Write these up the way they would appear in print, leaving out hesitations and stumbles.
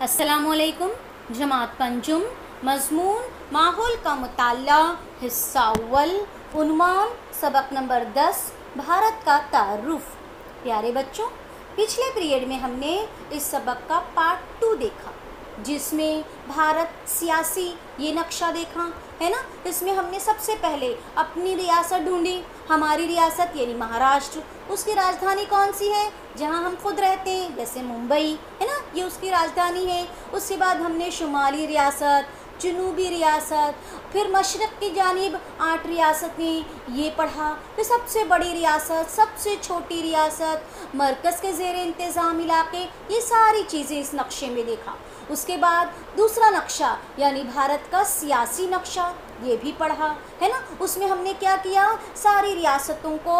अस्सलामुअलैकुम। जमात पंजुम मज़मून माहौल का मुताला हिस्सा अव्वल उन्वान सबक नंबर 10 भारत का तारुफ। प्यारे बच्चों, पिछले पीरियड में हमने इस सबक का पार्ट 2 देखा जिसमें भारत सियासी ये नक्शा देखा है ना। इसमें हमने सबसे पहले अपनी रियासत ढूंढी। हमारी रियासत यानी महाराष्ट्र, उसकी राजधानी कौन सी है जहां हम खुद रहते हैं, जैसे मुंबई है ना, ये उसकी राजधानी है। उसके बाद हमने शुमाली रियासत, जनूबी रियासत, फिर मशरक़ की जानिब 8 रियासतें ये पढ़ा। फिर सबसे बड़ी रियासत, सबसे छोटी रियासत, मरकज़ के ज़ेर इंतज़ाम इलाके, ये सारी चीज़ें इस नक्शे में देखा। उसके बाद दूसरा नक्शा यानी भारत का सियासी नक्शा ये भी पढ़ा है ना। उसमें हमने क्या किया, सारी रियासतों को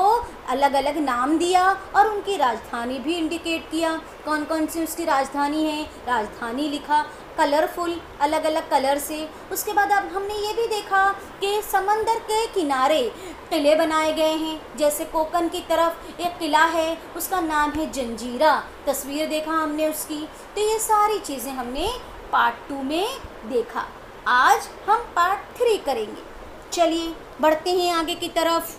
अलग अलग नाम दिया और उनकी राजधानी भी इंडिकेट किया, कौन कौन सी उसकी राजधानी है, राजधानी लिखा कलरफुल अलग अलग कलर से। उसके बाद अब हमने ये भी देखा कि समंदर के किनारे किले बनाए गए हैं, जैसे कोकन की तरफ एक किला है, उसका नाम है जंजीरा, तस्वीर देखा हमने उसकी। तो ये सारी चीज़ें हमने पार्ट 2 में देखा। आज हम पार्ट 3 करेंगे। चलिए बढ़ते हैं आगे की तरफ।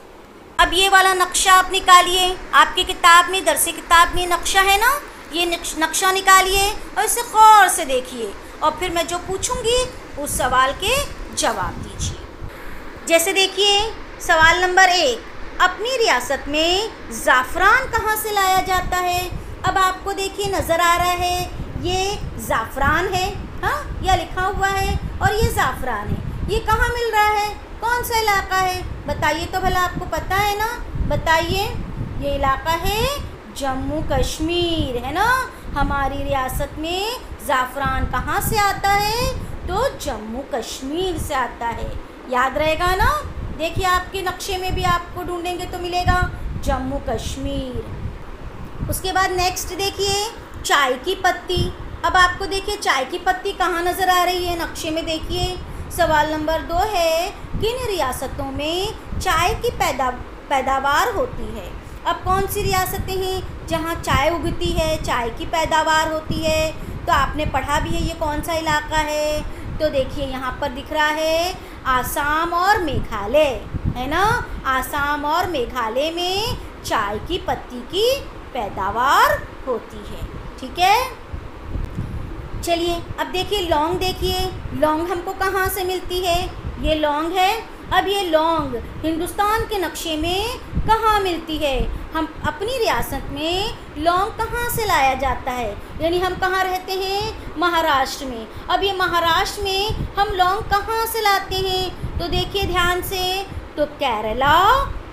अब ये वाला नक्शा आप निकालिए, आपकी किताब में, दरसी किताब में नक्शा है ना, ये नक्शा निकालिए और इसे गौर से देखिए और फिर मैं जो पूछूंगी उस सवाल के जवाब दीजिए। जैसे देखिए सवाल नंबर 1, अपनी रियासत में ज़ाफ़रान कहाँ से लाया जाता है। अब आपको देखिए नज़र आ रहा है ये ज़ाफ़रान है, हाँ यह लिखा हुआ है और ये ज़ाफ़रान है। ये कहाँ मिल रहा है, कौन सा इलाका है, बताइए तो भला, आपको पता है ना, बताइए। ये इलाका है जम्मू कश्मीर है ना। हमारी रियासत में ज़ाफ़रान कहाँ से आता है, तो जम्मू कश्मीर से आता है, याद रहेगा ना। देखिए आपके नक्शे में भी आपको ढूंढेंगे तो मिलेगा जम्मू कश्मीर। उसके बाद नेक्स्ट देखिए चाय की पत्ती। अब आपको देखिए चाय की पत्ती कहाँ नज़र आ रही है, नक्शे में देखिए। सवाल नंबर 2 है, किन रियासतों में चाय की पैदावार होती है। अब कौन सी रियासतें हैं जहाँ चाय उगती है, चाय की पैदावार होती है, तो आपने पढ़ा भी है ये कौन सा इलाका है। तो देखिए यहाँ पर दिख रहा है आसाम और मेघालय है ना। आसाम और मेघालय में चाय की पत्ती की पैदावार होती है, ठीक है। चलिए अब देखिए लौंग, देखिए लौंग हमको कहाँ से मिलती है, ये लौंग है। अब ये लौंग हिंदुस्तान के नक्शे में कहाँ मिलती है, हम अपनी रियासत में लौंग कहाँ से लाया जाता है, यानी हम कहाँ रहते हैं, महाराष्ट्र में। अब ये महाराष्ट्र में हम लौंग कहाँ से लाते हैं, तो देखिए ध्यान से, तो केरला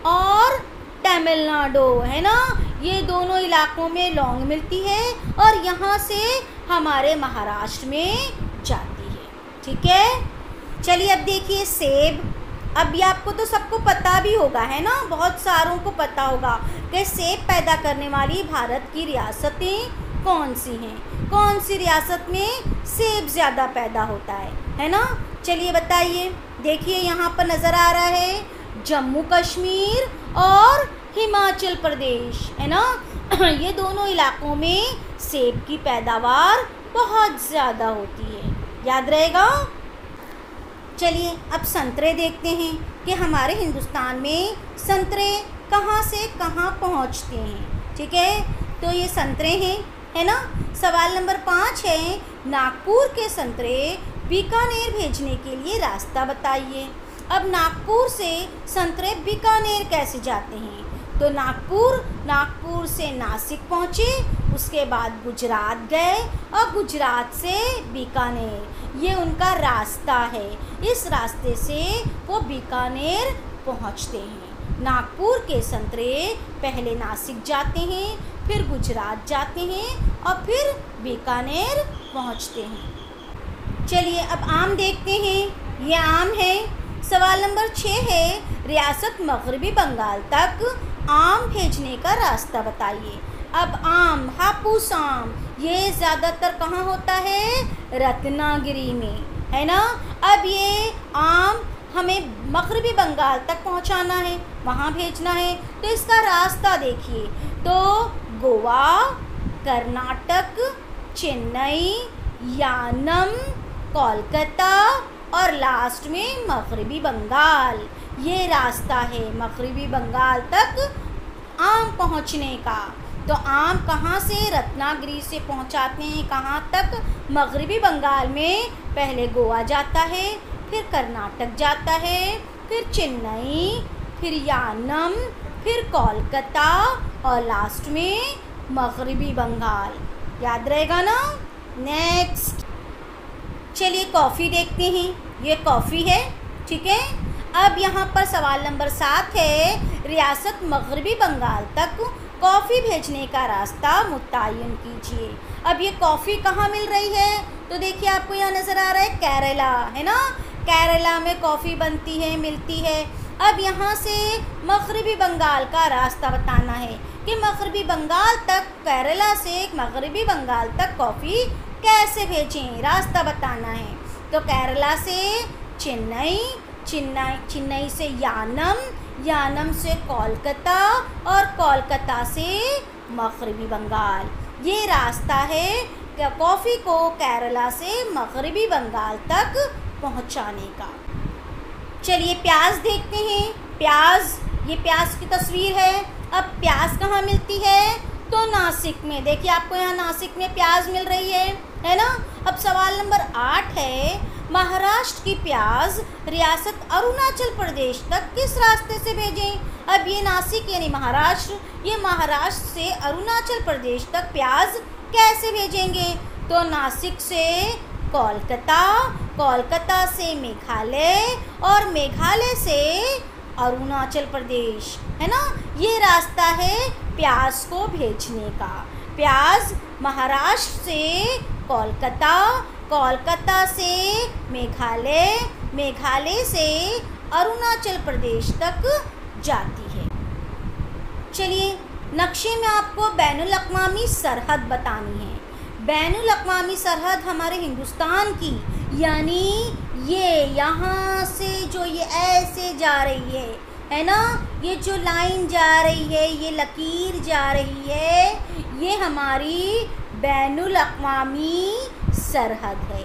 और तमिलनाडु है ना, ये दोनों इलाकों में लौंग मिलती है और यहाँ से हमारे महाराष्ट्र में जाती है, ठीक है। चलिए अब देखिए सेब। अब ये आपको तो सबको पता भी होगा है ना, बहुत सारों को पता होगा कि सेब पैदा करने वाली भारत की रियासतें कौन सी हैं, कौन सी रियासत में सेब ज़्यादा पैदा होता है ना। चलिए बताइए, देखिए यहाँ पर नज़र आ रहा है जम्मू कश्मीर और हिमाचल प्रदेश है ना। ये दोनों इलाकों में सेब की पैदावार बहुत ज़्यादा होती है, याद रहेगा। चलिए अब संतरे देखते हैं कि हमारे हिंदुस्तान में संतरे कहाँ से कहाँ पहुँचते हैं, ठीक है। तो ये संतरे हैं है ना। सवाल नंबर 5 है, नागपुर के संतरे बीकानेर भेजने के लिए रास्ता बताइए। अब नागपुर से संतरे बीकानेर कैसे जाते हैं, तो नागपुर से नासिक पहुँचे, उसके बाद गुजरात गए और गुजरात से बीकानेर, ये उनका रास्ता है। इस रास्ते से वो बीकानेर पहुँचते हैं। नागपुर के संतरे पहले नासिक जाते हैं, फिर गुजरात जाते हैं और फिर बीकानेर पहुँचते हैं। चलिए अब आम देखते हैं, ये आम है। सवाल नंबर 6 है, रियासत मगरबी बंगाल तक आम भेजने का रास्ता बताइए। अब आम, हापुस आम, ये ज़्यादातर कहाँ होता है, रत्नागिरी में है ना। अब ये आम हमें मगरबी बंगाल तक पहुँचाना है, वहाँ भेजना है, तो इसका रास्ता देखिए, तो गोवा, कर्नाटक, चेन्नई, यानम, कोलकाता और लास्ट में मगरबी बंगाल। ये रास्ता है मगरबी बंगाल तक आम पहुंचने का। तो आम कहाँ से, रत्नागिरी से पहुंचाते हैं कहाँ तक, मगरबी बंगाल में। पहले गोवा जाता है, फिर कर्नाटक जाता है, फिर चेन्नई, फिर यानम, फिर कोलकाता और लास्ट में मगरबी बंगाल। याद रहेगा ना। नेक्स्ट चलिए कॉफ़ी देखते हैं। ये कॉफ़ी है, ठीक है। अब यहाँ पर सवाल नंबर 7 है, रियासत मगरबी बंगाल तक कॉफ़ी भेजने का रास्ता मुतय्यन कीजिए। अब ये कॉफ़ी कहाँ मिल रही है, तो देखिए आपको यहाँ नज़र आ रहा है केरला, है ना। केरला में कॉफ़ी बनती है, मिलती है। अब यहाँ से मगरबी बंगाल का रास्ता बताना है कि मगरबी बंगाल तक, केरला से मगरबी बंगाल तक कॉफ़ी कैसे भेजें, रास्ता बताना है। तो केरला से चेन्नई, चेन्नई से यानम, यानम से कोलकाता और कोलकाता से मगरबी बंगाल। ये रास्ता है कॉफ़ी को केरला से मगरबी बंगाल तक पहुंचाने का। चलिए प्याज देखते हैं। प्याज, ये प्याज की तस्वीर है। अब प्याज कहाँ मिलती है, तो नासिक में। देखिए आपको यहाँ नासिक में प्याज मिल रही है ना। अब सवाल नंबर 8 है, महाराष्ट्र की प्याज रियासत अरुणाचल प्रदेश तक किस रास्ते से भेजें। अब ये नासिक यानी महाराष्ट्र, ये महाराष्ट्र से अरुणाचल प्रदेश तक प्याज कैसे भेजेंगे, तो नासिक से कोलकाता, कोलकाता से मेघालय और मेघालय से अरुणाचल प्रदेश, है ना। ये रास्ता है प्याज को भेजने का। प्याज महाराष्ट्र से कोलकाता, कोलकाता से मेघालय, मेघालय से अरुणाचल प्रदेश तक जाती है। चलिए नक्शे में आपको बैनुल अक़वामी सरहद बतानी है। बैनुल अक़वामी सरहद हमारे हिंदुस्तान की, यानी ये यहाँ से जो ये ऐसे जा रही है ना, ये जो लाइन जा रही है, ये लकीर जा रही है, ये हमारी बैनुल अक़वामी सरहद है।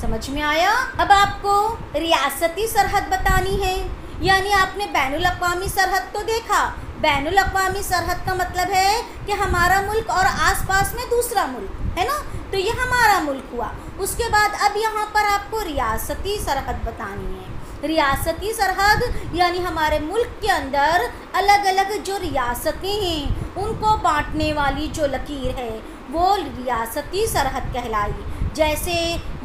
समझ में आया। अब आपको रियासती सरहद बतानी है, यानी आपने बैनुल अक़वामी सरहद तो देखा। बैनुल अक़वामी सरहद का मतलब है कि हमारा मुल्क और आसपास में दूसरा मुल्क, है ना। तो ये हमारा मुल्क हुआ। उसके बाद अब यहाँ पर आपको रियासती सरहद बतानी है। रियासती सरहद यानी हमारे मुल्क के अंदर अलग अलग जो रियासतें हैं उनको बांटने वाली जो लकीर है वो रियासती सरहद कहलाई। जैसे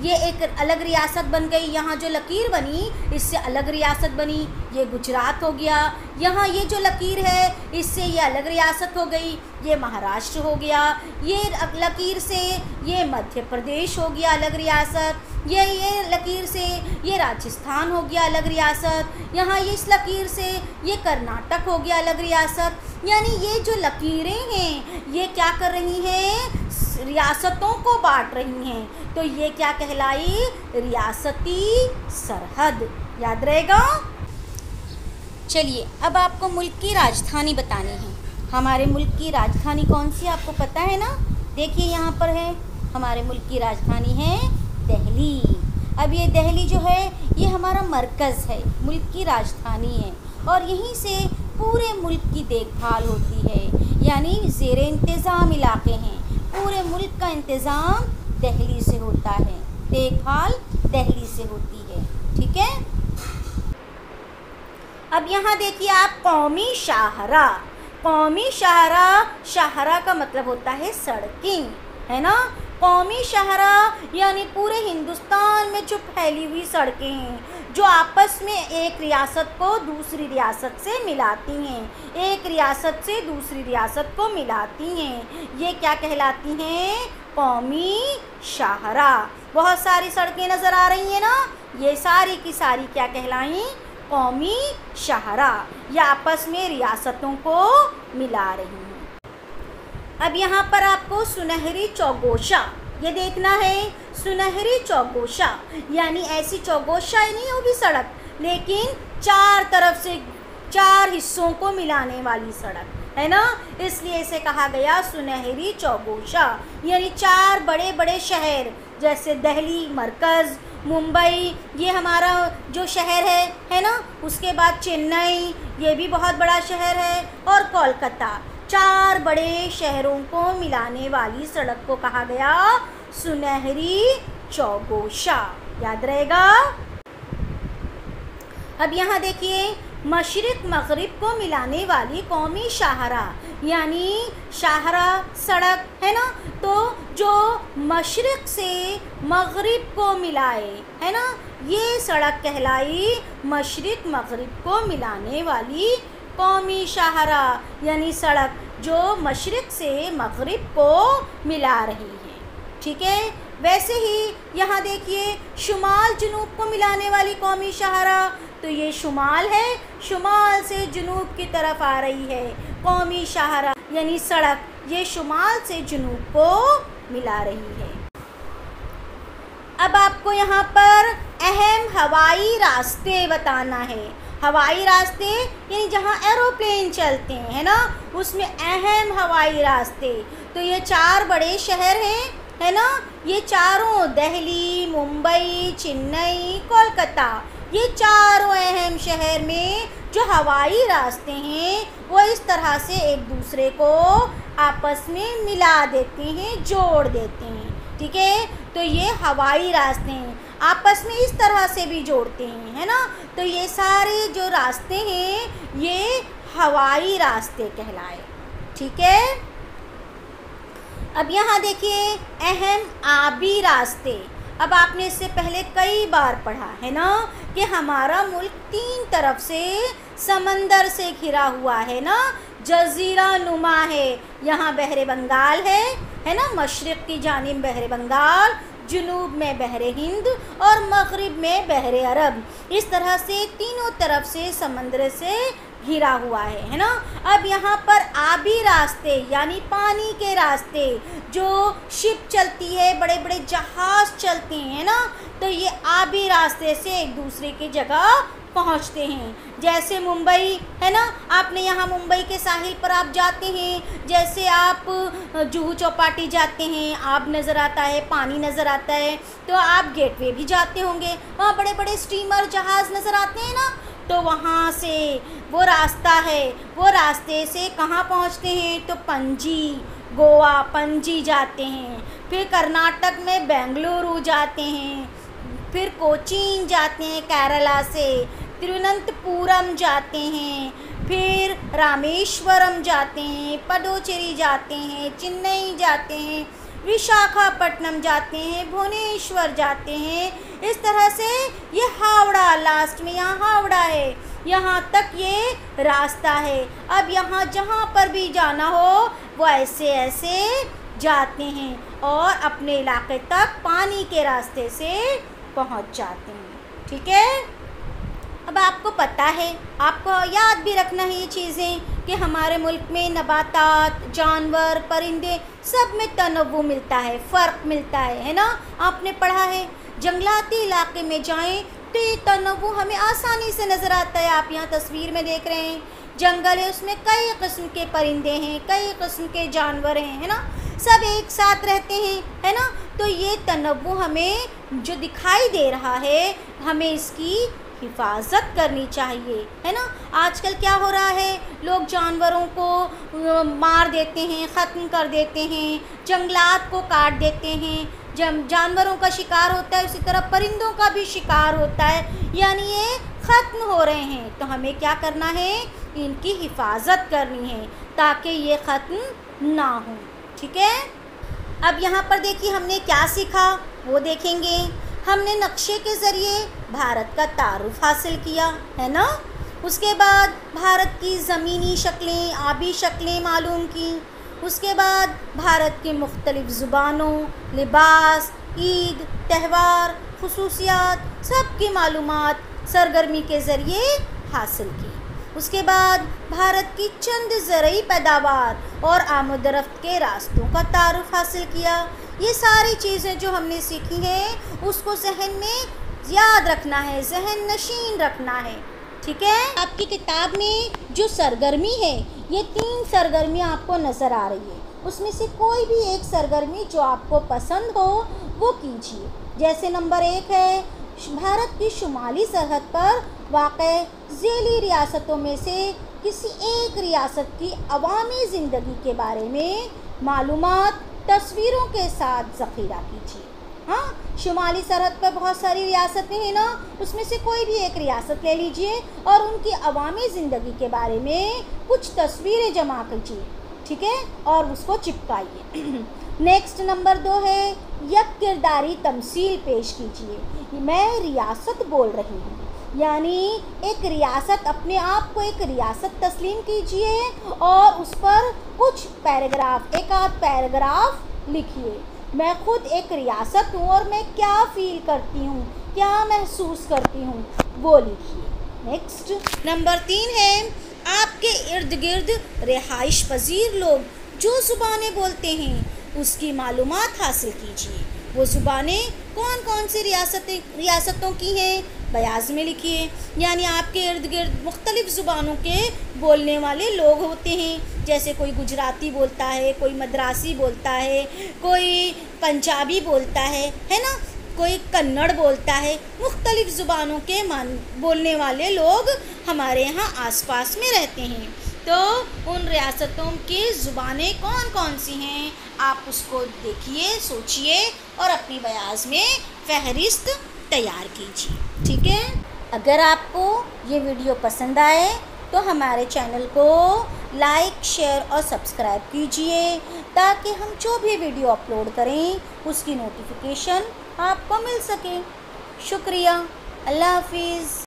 ये एक अलग रियासत बन गई, यहाँ जो लकीर बनी इससे अलग रियासत बनी, ये गुजरात हो गया। यहाँ ये जो लकीर है इससे ये अलग रियासत हो गई, ये महाराष्ट्र हो गया। ये लकीर से ये मध्य प्रदेश हो गया अलग रियासत। ये लकीर से ये राजस्थान हो गया अलग रियासत। यहाँ ये इस लकीर से ये कर्नाटक हो गया अलग रियासत। यानी ये जो लकीरें हैं ये क्या कर रही हैं, रियासतों को बांट रही हैं। तो ये क्या कहलाई, रियासती सरहद। याद रहेगा। चलिए अब आपको मुल्क की राजधानी बतानी है। हमारे मुल्क की राजधानी कौन सी आपको पता है ना। देखिए यहाँ पर है, हमारे मुल्क की राजधानी है दिल्ली। अब ये दिल्ली जो है ये हमारा मरकज़ है, मुल्क की राजधानी है और यहीं से पूरे मुल्क की देखभाल होती है। यानी ज़ेरे इंतज़ाम इलाके हैं, पूरे मुल्क का इंतज़ाम दिल्ली से होता है, देखभाल दिल्ली से होती है। ठीक है। अब यहाँ देखिए आप कौमी शाहरा। कौमी शाहरा, शाहरा का मतलब होता है सड़कें, है ना। कौमी शाहरा यानी पूरे हिंदुस्तान में जो फैली हुई सड़कें हैं जो आपस में एक रियासत को दूसरी रियासत से मिलाती हैं, एक रियासत से दूसरी रियासत को मिलाती हैं, ये क्या कहलाती हैं, कौमी शाहरा। बहुत सारी सड़कें नज़र आ रही हैं ना, ये सारी की सारी क्या कहलाई, कौमी शाहरा, या आपस में रियासतों को मिला रही हैं। अब यहाँ पर आपको सुनहरी चौगोशा ये देखना है। सुनहरी चौगोशा यानी ऐसी चौगोशा नहीं है वो भी सड़क, लेकिन चार तरफ से चार हिस्सों को मिलाने वाली सड़क, है ना। इसलिए इसे कहा गया सुनहरी चौगोशा। यानी चार बड़े बड़े शहर जैसे दिल्ली मरकज़, मुंबई ये हमारा जो शहर है ना, उसके बाद चेन्नई ये भी बहुत बड़ा शहर है, और कोलकाता। 4 बड़े शहरों को मिलाने वाली सड़क को कहा गया सुनहरी चौगोशा। याद रहेगा। अब यहाँ देखिए, मशरिक़ मग़रिब को मिलाने वाली कौमी शाहराह, यानी शाहराह सड़क है ना, तो जो मशरिक़ से मग़रिब को मिलाए है ना, ये सड़क कहलाई मशरिक़ मग़रिब को मिलाने वाली कौमी शाहराह, यानी सड़क जो मशरिक़ से मग़रिब को मिला रही है। ठीक है। वैसे ही यहाँ देखिए, शुमाल जुनूब को मिलाने वाली कौमी शाहराह, तो ये शुमाल है, शुमाल से जुनूब की तरफ आ रही है कौमी शाहराह, यानी सड़क ये शुमाल से जुनूब को मिला रही है। अब आपको यहाँ पर अहम हवाई रास्ते बताना है। हवाई रास्ते यानी जहाँ एरोप्लेन चलते हैं है ना, उसमें अहम हवाई रास्ते, तो ये 4 बड़े शहर हैं है ना, ये चारों दिल्ली, मुंबई, चेन्नई, कोलकाता, ये चारों अहम शहर में जो हवाई रास्ते हैं वो इस तरह से एक दूसरे को आपस में मिला देते हैं, जोड़ देते हैं। ठीक है। तो ये हवाई रास्ते हैं, आपस में इस तरह से भी जोड़ते हैं है ना, तो ये सारे जो रास्ते हैं ये हवाई रास्ते कहलाए। ठीक है। अब यहाँ देखिए, अहम आबी रास्ते। अब आपने इससे पहले कई बार पढ़ा है ना कि हमारा मुल्क 3 तरफ से समंदर से घिरा हुआ है ना, जजीरा नुमा है। यहाँ बहरे बंगाल है ना, मशरिक़ की जानिब बहरे बंगाल, जुनूब में बहरे हिंद और मग़रिब में बहरे अरब। इस तरह से तीनों तरफ से समंदर से घिरा हुआ है ना। अब यहाँ पर आबी रास्ते यानी पानी के रास्ते, जो शिप चलती है, बड़े बड़े जहाज़ चलते हैं ना, तो ये आबी रास्ते से एक दूसरे की जगह पहुँचते हैं। जैसे मुंबई है ना, आपने यहाँ मुंबई के साहिल पर आप जाते हैं, जैसे आप जुहू चौपाटी जाते हैं, आब नज़र आता है, पानी नज़र आता है, तो आप गेटवे भी जाते होंगे, वहाँ बड़े बड़े स्टीमर जहाज़ नज़र आते हैं ना, तो वहाँ से वो रास्ता है, वो रास्ते से कहाँ पहुँचते हैं, तो पणजी, गोवा, पणजी जाते हैं, फिर कर्नाटक में बेंगलुरु जाते हैं, फिर कोचीन जाते हैं केरला से, तिरुवनंतपुरम जाते हैं, फिर रामेश्वरम जाते हैं, पडुचेरी जाते हैं, चेन्नई जाते हैं, विशाखापट्टनम जाते हैं, भुवनेश्वर जाते हैं। इस तरह से ये हावड़ा, लास्ट में यहाँ हावड़ा है, यहाँ तक ये रास्ता है। अब यहाँ जहाँ पर भी जाना हो वो ऐसे ऐसे जाते हैं और अपने इलाके तक पानी के रास्ते से पहुँच जाते हैं। ठीक है। अब आपको पता है, आपको याद भी रखना है ये चीज़ें कि हमारे मुल्क में नबातात, जानवर, परिंदे सब में तनव्वु मिलता है, फ़र्क मिलता है ना। आपने पढ़ा है, जंगलाती इलाके में जाएं तो ये तनव्वु हमें आसानी से नज़र आता है। आप यहाँ तस्वीर में देख रहे हैं, जंगल है, उसमें कई किस्म के परिंदे हैं, कई किस्म के जानवर हैं है ना, सब एक साथ रहते हैं है ना। तो ये तनव्वु हमें जो दिखाई दे रहा है, हमें इसकी हिफाजत करनी चाहिए है ना। आजकल क्या हो रहा है, लोग जानवरों को मार देते हैं, ख़त्म कर देते हैं, जंगलात को काट देते हैं। जब जानवरों का शिकार होता है, उसी तरह परिंदों का भी शिकार होता है, यानी ये ख़त्म हो रहे हैं। तो हमें क्या करना है, इनकी हिफाजत करनी है ताकि ये ख़त्म ना हो। ठीक है। अब यहाँ पर देखिए हमने क्या सीखा वो देखेंगे। हमने नक्शे के ज़रिए भारत का तारुफ हासिल किया है ना। उसके बाद भारत की ज़मीनी शक्लें, आबी शक्लें मालूम की। उसके बाद भारत की मुख्तलिफ़ ज़ुबानों, लिबास, ईद, त्यौहार, खुसूसियात सब की मालूमात सरगर्मी के ज़रिए हासिल की। उसके बाद भारत की चंद ज़रई पैदावार और आमदरफ्त के रास्तों का तारुफ हासिल किया। ये सारी चीज़ें जो हमने सीखी हैं उसको जहन में याद रखना है, जहन नशीन रखना है। ठीक है। आपकी किताब में जो सरगर्मी है, ये 3 सरगर्मियाँ आपको नज़र आ रही है, उसमें से कोई भी एक सरगर्मी जो आपको पसंद हो वो कीजिए। जैसे नंबर 1 है, भारत की शुमाली सरहद पर वाक़े ज़ैली रियासतों में से किसी एक रियासत की अवामी ज़िंदगी के बारे में मालूमात तस्वीरों के साथ ज़ख़ीरा कीजिए। हाँ, शुमाली सरहद पर बहुत सारी रियासतें हैं ना, उसमें से कोई भी एक रियासत ले लीजिए और उनकी अवामी ज़िंदगी के बारे में कुछ तस्वीरें जमा कीजिए, ठीक है, और उसको चिपकाइए। नेक्स्ट नंबर 2 है, यक किरदारी तमसील पेश कीजिए। मैं रियासत बोल रही हूँ, यानी एक रियासत, अपने आप को एक रियासत तस्लीम कीजिए और उस पर कुछ पैराग्राफ, एक आध पैराग्राफ लिखिए। मैं खुद एक रियासत हूँ और मैं क्या फ़ील करती हूँ, क्या महसूस करती हूँ, वो लिखिए। नेक्स्ट नंबर 3 है, आपके इर्द गिर्द रिहाइश पजीर लोग जो ज़ुबानें बोलते हैं उसकी मालूमात हासिल कीजिए। वो ज़ुबानें कौन कौन सी रियासतों की हैं, बयाज़ में लिखिए। यानी आपके इर्द गिर्द मुख्तलिफ़ ज़ुबानों के बोलने वाले लोग होते हैं, जैसे कोई गुजराती बोलता है, कोई मद्रासी बोलता है, कोई पंजाबी बोलता है ना, कोई कन्नड़ बोलता है। मुख्तलिफ़ ज़ुबानों के बोलने वाले लोग हमारे यहाँ आसपास में रहते हैं। तो उन रियासतों की ज़ुबानें कौन कौन सी हैं, आप उसको देखिए, सोचिए और अपनी बयाज़ में फ़हरिस्त तैयार कीजिए, ठीक है। अगर आपको ये वीडियो पसंद आए तो हमारे चैनल को लाइक, शेयर और सब्सक्राइब कीजिए, ताकि हम जो भी वीडियो अपलोड करें उसकी नोटिफिकेशन आपको मिल सके। शुक्रिया। अल्लाह हाफिज़।